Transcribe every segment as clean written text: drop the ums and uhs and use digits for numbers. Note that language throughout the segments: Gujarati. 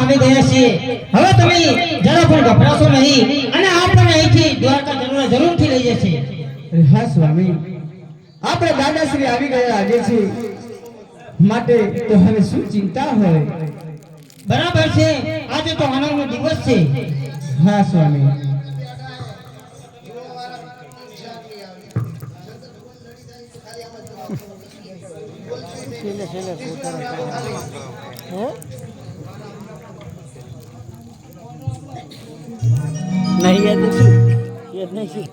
આવી ગયા છીએ. હવે તમે જરા પણ ગભરાશો નહીં અને આપણને અહીંથી દ્વારકા જરૂરથી લઈ જશે. હા સ્વામી, આપણે દાદાશ્રી આવી ગયા આજે છે માટે તો હવે શું ચિંતા હોય. બરાબર છે, આજે તો આનંદનો દિવસ છે. હા સ્વામી. नहीं याद है याद नहीं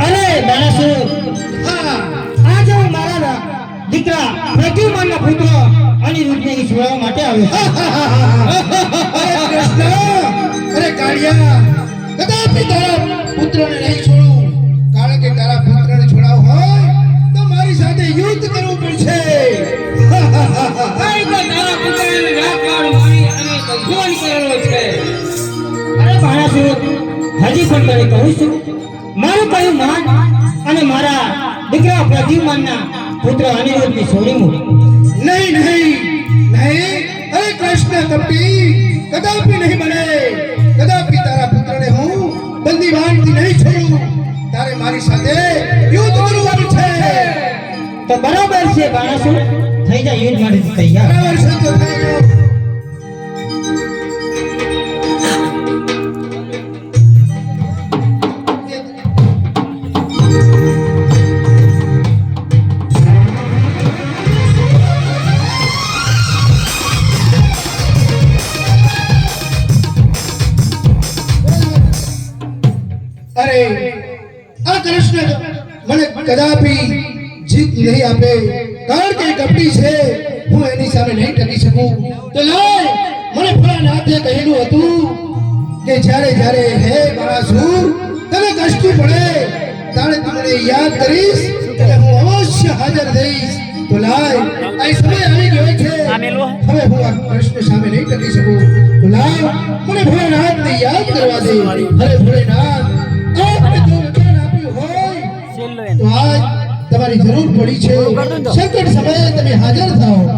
અરે બાણાસુર, આજે હું મારા દીકરા પ્રદ્યુમનના પુત્ર અનિરુદ્ધને છોડાવવા માટે આવ્યો. અરે કૃષ્ણ, અરે કાળિયા, કદાપી તારા પુત્રને નહીં છોડું. કારણ કે તારા પુત્રને છોડાવ હોય તો મારી સાથે યુદ્ધ કરવું પડશે. તારા પુત્રને રાખવાડ મારી અને ભગવાન કરેલો છે. અરે બાણાસુર, હજી પણ તને કહું છું, મારું કયું માન અને મારા દીકરા પ્રદ્યુમનના પુત્ર અનિરુદ્ધની છોડી મૂક. નહીં નહીં નહીં, અરે કૃષ્ણ કપટી, કદાપી નહીં બને. કદાપી તારા પુત્રને હું બંદીવાનથી નહીં છોડું. તારે મારી સાથે યુદ્ધ કરવું પડશે. તો બરાબર છે બાણાસુર, થઈ જા યુદ્ધ માટે તૈયાર. બરાબર છે તો થઈ ગયો. અરે આ કૃષ્ણ મને કદાપી જીત નહીં આપે. કારણ કે એ કપટી છે, હું એની સામે નહીં ટકી શકું. તો લાય, મને ભોળાનાથે કહેલું હતું કે જ્યારે જ્યારે હે બાળાસુર તને કષ્ટ પડે તારે તું મને યાદ કરીશ એટલે હું અવશ્ય હાજર થઈશ. તો લાય, આ સમય આવી ગયો છે, હવે હું આ કૃષ્ણ સામે નહીં ટકી શકું. તો લાય, મને ભોળાનાથને યાદ કરવા દે. અરે ભોળાનાથ, આપને જો વચન આપ્યું હોય છેલ્લો તો આજ તમારી જરૂર પડી છે, સંકટ સમયે તમે હાજર થાઓ.